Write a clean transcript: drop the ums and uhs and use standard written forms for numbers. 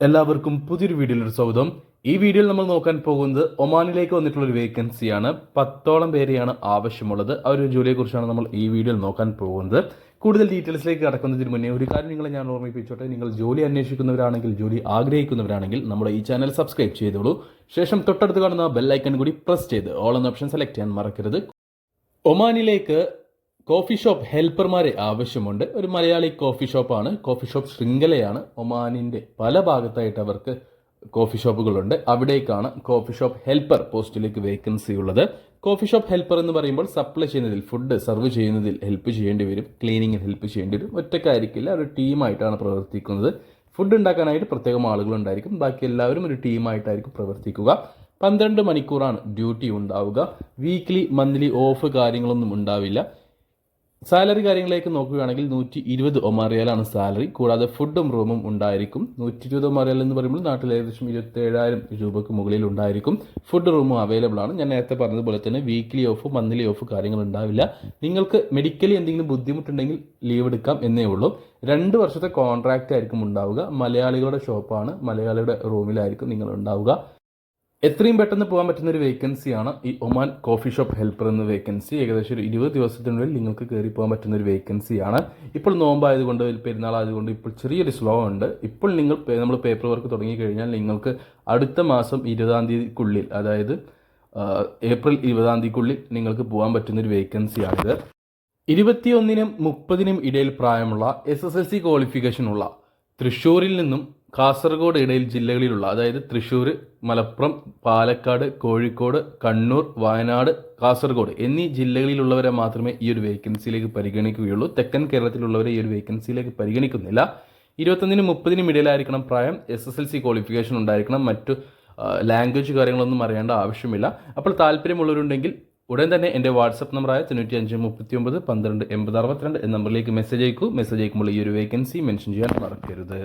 എല്ലാവർക്കും പുതിയൊരു വീഡിയോയിലൊരു സ്വാഗതം. ഈ വീഡിയോയിൽ നമ്മൾ നോക്കാൻ പോകുന്നത് ഒമാനിലേക്ക് വന്നിട്ടുള്ള ഒരു വേക്കൻസിയാണ്. 10ഓളം പേരെയാണ് ആവശ്യമുള്ളത്. ആ ഒരു ജോലിയെ കുറിച്ചാണ് നമ്മൾ ഈ വീഡിയോയിൽ നോക്കാൻ പോകുന്നത്. കൂടുതൽ ഡീറ്റെയിൽസിലേക്ക് കടക്കുന്നതിന് മുന്നേ ഒരു കാര്യം നിങ്ങളെ ഞാൻ ഓർമ്മിപ്പിച്ചോട്ടെ. നിങ്ങൾ ജോലി അന്വേഷിക്കുന്നവരാണെങ്കിൽ, ജോലി ആഗ്രഹിക്കുന്നവരാണെങ്കിൽ നമ്മുടെ ഈ ചാനൽ സബ്സ്ക്രൈബ് ചെയ്തോളൂ. ശേഷം തൊട്ടടുത്ത് കാണുന്ന ബെൽ ഐക്കൺ കൂടി പ്രസ് ചെയ്ത് ഓൾ എന്ന ഓപ്ഷൻ സെലക്ട് ചെയ്യാൻ മറക്കരുത്. ഒമാനിലേക്ക് കോഫി ഷോപ്പ് ഹെൽപ്പർമാരെ ആവശ്യമുണ്ട്. ഒരു മലയാളി കോഫി ഷോപ്പാണ്. കോഫി ഷോപ്പ് ശൃംഖലയാണ്. ഒമാനിൻ്റെ പല ഭാഗത്തായിട്ട് അവർക്ക് കോഫി ഷോപ്പുകളുണ്ട്. അവിടേക്കാണ് കോഫി ഷോപ്പ് ഹെൽപ്പർ പോസ്റ്റിലേക്ക് വേക്കൻസി ഉള്ളത്. കോഫി ഷോപ്പ് ഹെൽപ്പർ എന്ന് പറയുമ്പോൾ സപ്ലൈ ചെയ്യുന്നതിൽ, ഫുഡ് സെർവ് ചെയ്യുന്നതിൽ ഹെൽപ്പ് ചെയ്യേണ്ടി വരും, ക്ലീനിങ്ങിൽ ഹെൽപ്പ് ചെയ്യേണ്ടി വരും. ഒറ്റക്കായിരിക്കില്ല, ഒരു ടീമായിട്ടാണ് പ്രവർത്തിക്കുന്നത്. ഫുഡ് ഉണ്ടാക്കാനായിട്ട് പ്രത്യേകം ആളുകളുണ്ടായിരിക്കും. ബാക്കി എല്ലാവരും ഒരു ടീമായിട്ടായിരിക്കും പ്രവർത്തിക്കുക. 12 മണിക്കൂറാണ് ഡ്യൂട്ടി ഉണ്ടാവുക. വീക്ക്ലി മന്ത്ലി ഓഫ് കാര്യങ്ങളൊന്നും ഉണ്ടാവില്ല. സാലറി കാര്യങ്ങളിലേക്ക് നോക്കുകയാണെങ്കിൽ 120 ഒമാൻ റിയാലാണ് സാലറി. കൂടാതെ ഫുഡും റൂമും ഉണ്ടായിരിക്കും. 120 ഒമാൻ റിയാൽ എന്ന് പറയുമ്പോൾ നാട്ടിൽ ഏകദേശം 27,000 രൂപയ്ക്ക് മുകളിൽ ഉണ്ടായിരിക്കും. ഫുഡ് റൂമും അവൈലബിൾ ആണ്. ഞാൻ നേരത്തെ പറഞ്ഞതുപോലെ തന്നെ വീക്ക്ലി ഓഫ്, മന്ത്ലി ഓഫ് കാര്യങ്ങൾ ഉണ്ടാവില്ല. നിങ്ങൾക്ക് മെഡിക്കലി എന്തെങ്കിലും ബുദ്ധിമുട്ടുണ്ടെങ്കിൽ ലീവ് എടുക്കാം എന്നേ ഉള്ളൂ. 2 വർഷത്തെ കോൺട്രാക്റ്റ് ആയിരിക്കും ഉണ്ടാവുക. മലയാളികളുടെ ഷോപ്പാണ്. മലയാളിയുടെ റൂമിലായിരിക്കും നിങ്ങൾ ഉണ്ടാവുക. എത്രയും പെട്ടെന്ന് പോകാൻ പറ്റുന്ന ഒരു വേക്കൻസിയാണ് ഈ ഒമാൻ കോഫി ഷോപ്പ് ഹെൽപ്പർ എന്ന വേക്കൻസി. ഏകദേശം ഒരു 20 ദിവസത്തിനുള്ളിൽ നിങ്ങൾക്ക് കയറി പോകാൻ പറ്റുന്ന ഒരു വേക്കൻസിയാണ്. ഇപ്പോൾ നോമ്പായതുകൊണ്ട്, പെരുന്നാൾ ആയതുകൊണ്ട് ഇപ്പോൾ ചെറിയൊരു സ്ലോ ഉണ്ട്. ഇപ്പോൾ നമ്മൾ പേപ്പർ വർക്ക് തുടങ്ങിക്കഴിഞ്ഞാൽ നിങ്ങൾക്ക് അടുത്ത മാസം 20-ാം തീയതിക്കുള്ളിൽ, അതായത് ഏപ്രിൽ 20-ാം തീയതിക്കുള്ളിൽ നിങ്ങൾക്ക് പോകാൻ പറ്റുന്ന ഒരു വേക്കൻസിയാണിത്. 21-നും 30-നും ഇടയിൽ പ്രായമുള്ള SSLC ക്വാളിഫിക്കേഷൻ ഉള്ള തൃശ്ശൂരിൽ നിന്നും കാസർഗോഡ് ഇടയിൽ ജില്ലകളിലുള്ള, അതായത് തൃശ്ശൂർ, മലപ്പുറം, പാലക്കാട്, കോഴിക്കോട്, കണ്ണൂർ, വയനാട്, കാസർഗോഡ് എന്നീ ജില്ലകളിലുള്ളവരെ മാത്രമേ ഈ ഒരു വേക്കൻസിയിലേക്ക് പരിഗണിക്കുകയുള്ളൂ. തെക്കൻ കേരളത്തിലുള്ളവരെ ഈ ഒരു വേക്കൻസിയിലേക്ക് പരിഗണിക്കുന്നില്ല. 21-നും 30-നും ഇടയിലായിരിക്കണം പ്രായം. SSLC ക്വാളിഫിക്കേഷൻ ഉണ്ടായിരിക്കണം. മറ്റു ലാംഗ്വേജ് കാര്യങ്ങളൊന്നും അറിയേണ്ട ആവശ്യമില്ല. അപ്പോൾ താല്പര്യമുള്ളവരുണ്ടെങ്കിൽ ഉടൻ തന്നെ എൻ്റെ വാട്സപ്പ് നമ്പറായ 9539 12 80 62 എന്ന നമ്പറിലേക്ക് മെസ്സേജ് അയക്കൂ. മെസ്സേജ് അയക്കുമ്പോൾ ഈ ഒരു വേക്കൻസി മെൻഷൻ ചെയ്യാൻ മറക്കരുത്.